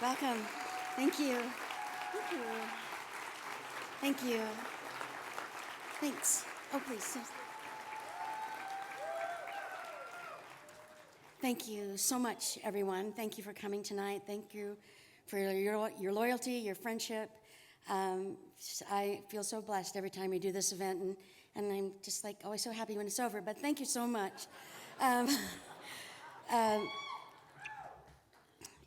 Welcome. Thank you. Thank you. Thank you. Thanks. Oh, please. Thank you so much, everyone. Thank you for coming tonight. Thank you for your loyalty, your friendship. I feel so blessed every time we do this event, and I'm just like always so happy when it's over. But thank you so much.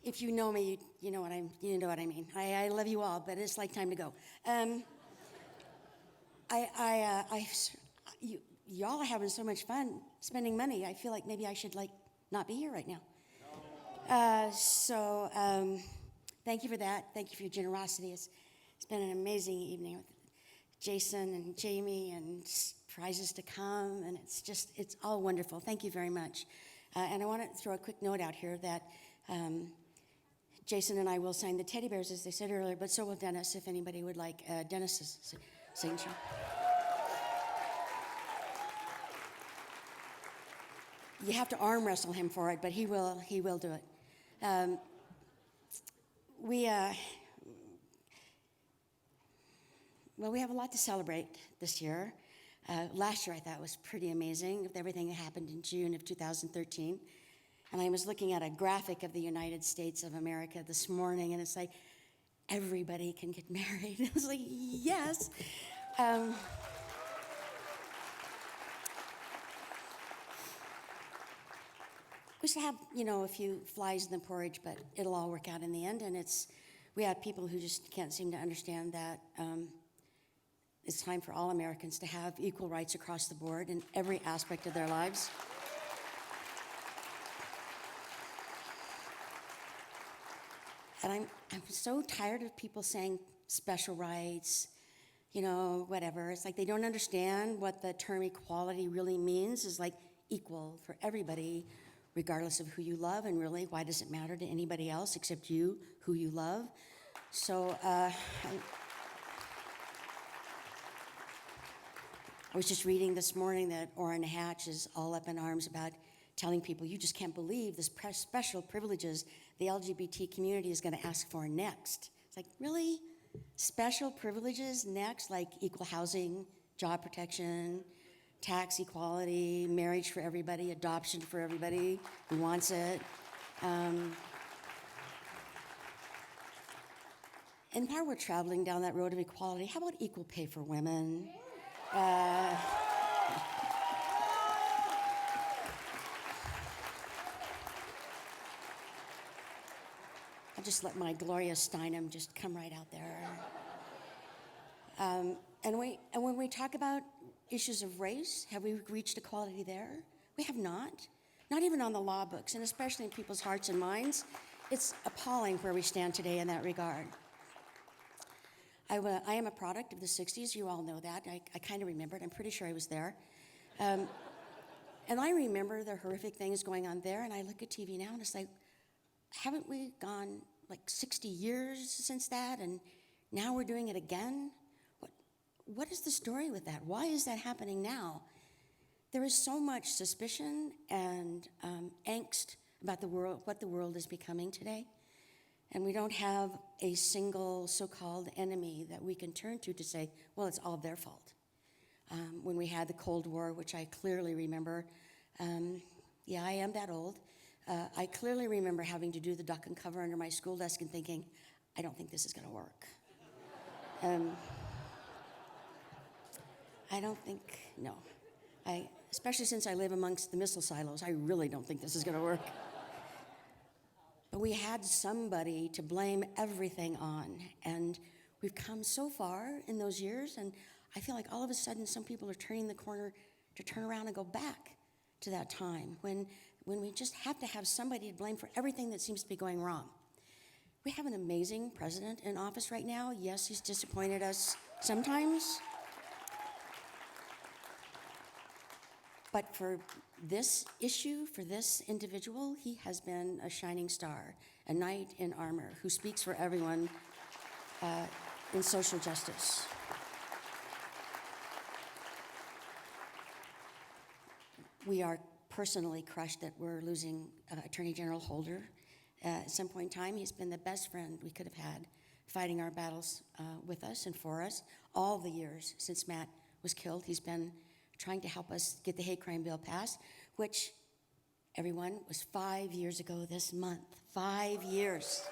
If you know me, you know what I mean. I love you all, but it's like time to go. Y'all are having so much fun spending money. I feel like maybe I should not be here right now. So thank you for that. Thank you for your generosity. It's been an amazing evening with Jason and Jamie and prizes to come, and it's all wonderful. Thank you very much. And I want to throw a quick note out here that Jason and I will sign the teddy bears, as they said earlier, but so will Dennis, if anybody would like Dennis's signature. You have to arm wrestle him for it, but he will do it. We have a lot to celebrate this year. Last year I thought was pretty amazing with everything that happened in June of 2013. And I was looking at a graphic of the United States of America this morning, and it's like, everybody can get married. I was like, yes. We still have, a few flies in the porridge, but it'll all work out in the end. And we have people who just can't seem to understand that it's time for all Americans to have equal rights across the board in every aspect of their lives. And I'm so tired of people saying special rights, whatever. It's like they don't understand what the term equality really means, is like equal for everybody, regardless of who you love, and really, why does it matter to anybody else except you, who you love? So I was just reading this morning that Orrin Hatch is all up in arms about telling people, you just can't believe this special privileges the LGBT community is going to ask for next. It's like, really? Special privileges next, like equal housing, job protection, tax equality, marriage for everybody, adoption for everybody who wants it. And while we're traveling down that road of equality, how about equal pay for women? I'll just let my Gloria Steinem just come right out there. And when we talk about issues of race, have we reached equality there? We have not. Not even on the law books, and especially in people's hearts and minds. It's appalling where we stand today in that regard. I am a product of the 60s. You all know that. I kind of remember it. I'm pretty sure I was there. And I remember the horrific things going on there, and I look at TV now, and it's like, haven't we gone like 60 years since that, and now we're doing it again? What is the story with that? Why is that happening now? There is so much suspicion and angst about the world, what the world is becoming today. And we don't have a single so-called enemy that we can turn to say, well, it's all their fault. When we had the Cold War, which I clearly remember, I am that old, I clearly remember having to do the duck and cover under my school desk and thinking, I don't think this is going to work. I don't think, no. Especially since I live amongst the missile silos, I really don't think this is going to work. But we had somebody to blame everything on, and we've come so far in those years, and I feel like all of a sudden some people are turning the corner to turn around and go back to that time when we just have to have somebody to blame for everything that seems to be going wrong. We have an amazing president in office right now. Yes, he's disappointed us sometimes. But for this issue, for this individual, he has been a shining star, a knight in armor who speaks for everyone in social justice. We are personally crushed that we're losing Attorney General Holder At some point in time, he's been the best friend we could have had, fighting our battles with us and for us. All the years since Matt was killed, he's been trying to help us get the hate crime bill passed, which, everyone, was 5 years ago this month. 5 years.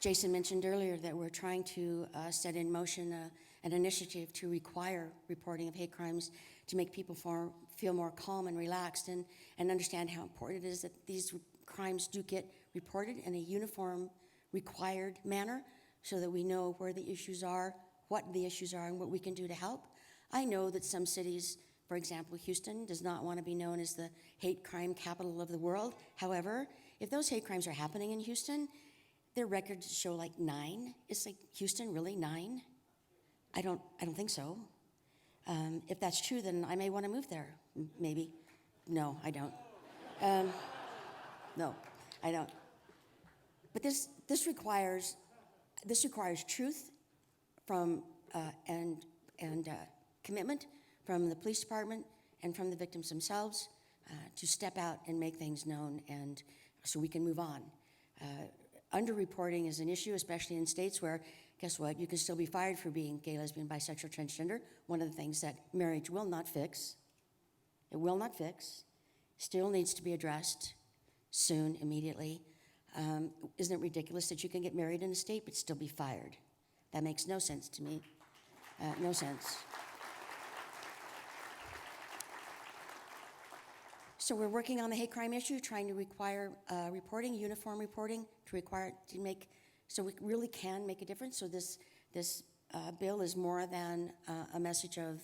Jason mentioned earlier that we're trying to set in motion an initiative to require reporting of hate crimes to make people feel more calm and relaxed and understand how important it is that these crimes do get reported in a uniform, required manner so that we know where the issues are, what the issues are, and what we can do to help. I know that some cities, for example, Houston, does not want to be known as the hate crime capital of the world. However, if those hate crimes are happening in Houston, their records show like 9. Is like Houston really 9? I don't think so. If that's true, then I may want to move there. Maybe. No, I don't. No, I don't. But this requires truth from and commitment from the police department and from the victims themselves to step out and make things known, and so we can move on. Underreporting is an issue, especially in states where, guess what, you can still be fired for being gay, lesbian, bisexual, transgender. One of the things that marriage will not fix, it will not fix, still needs to be addressed soon, immediately. Isn't it ridiculous that you can get married in a state but still be fired? That makes no sense to me. No sense. So we're working on the hate crime issue, trying to require reporting, uniform reporting, to make, so we really can make a difference. So this bill is more than a message of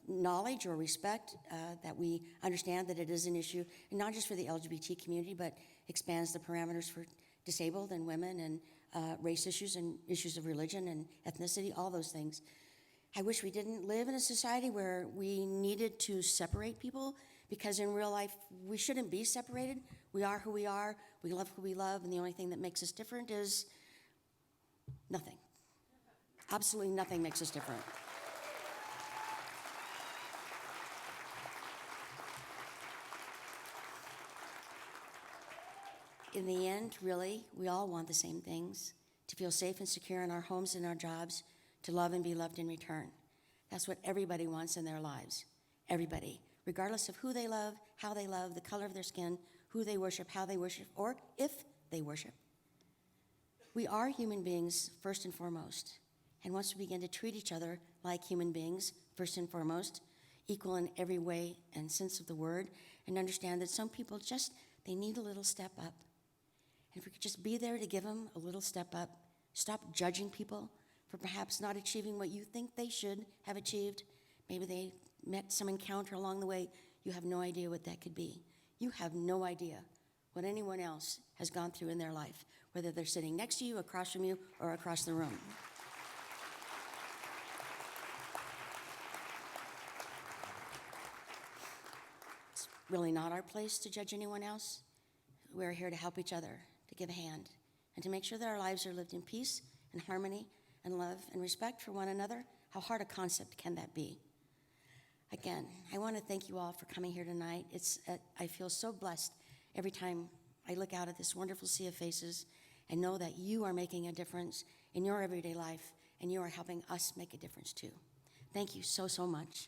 knowledge or respect, that we understand that it is an issue, and not just for the LGBT community, but expands the parameters for disabled and women and race issues and issues of religion and ethnicity, all those things. I wish we didn't live in a society where we needed to separate people, because in real life, we shouldn't be separated. We are who we are, we love who we love, and the only thing that makes us different is nothing. Absolutely nothing makes us different. In the end, really, we all want the same things: to feel safe and secure in our homes and our jobs, to love and be loved in return. That's what everybody wants in their lives. Everybody. Regardless of who they love, how they love, the color of their skin, who they worship, how they worship, or if they worship. We are human beings first and foremost. And once we begin to treat each other like human beings first and foremost, equal in every way and sense of the word, and understand that some people just, they need a little step up. And if we could just be there to give them a little step up, stop judging people for perhaps not achieving what you think they should have achieved. Maybe they met some encounter along the way. You have no idea what that could be. You have no idea what anyone else has gone through in their life, whether they're sitting next to you, across from you, or across the room. It's really not our place to judge anyone else. We're here to help each other, to give a hand, and to make sure that our lives are lived in peace and harmony and love and respect for one another. How hard a concept can that be? Again, I want to thank you all for coming here tonight. I feel so blessed every time I look out at this wonderful sea of faces and know that you are making a difference in your everyday life, and you are helping us make a difference too. Thank you so, so much.